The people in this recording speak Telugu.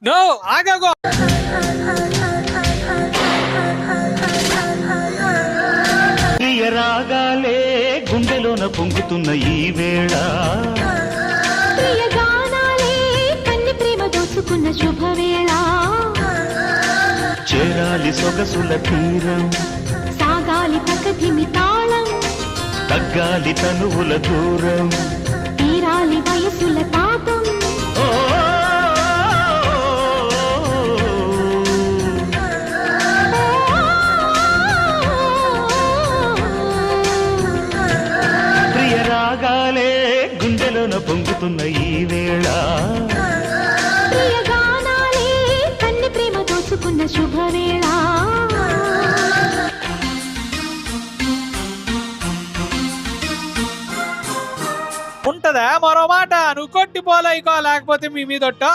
నో ఆగగో. ప్రియ రాగాలే గుండెలోన పొంగుతున్న ఈ వేళ, ప్రియ గానాలే కన్ని ప్రేమ దోచుకున్న శుభవేళ, చేరాలి సొగసుల తీరం, సాగాలి ప్రకృతిమి తాళం, తగ్గాలి తనువుల దూరం, తీరాలి వయసుల తాపం. ఓ ప్రియ రాగాలే గుండెలోన పొంగుతున్న ఈ వేళ, ప్రియ గానాలే కన్ని ప్రేమ దోచుకున్న శుభవేళ. ఉంటదా మరో మాట? నువ్వు కొట్టిపోలేకో, లేకపోతే మీ మీదొట్టో.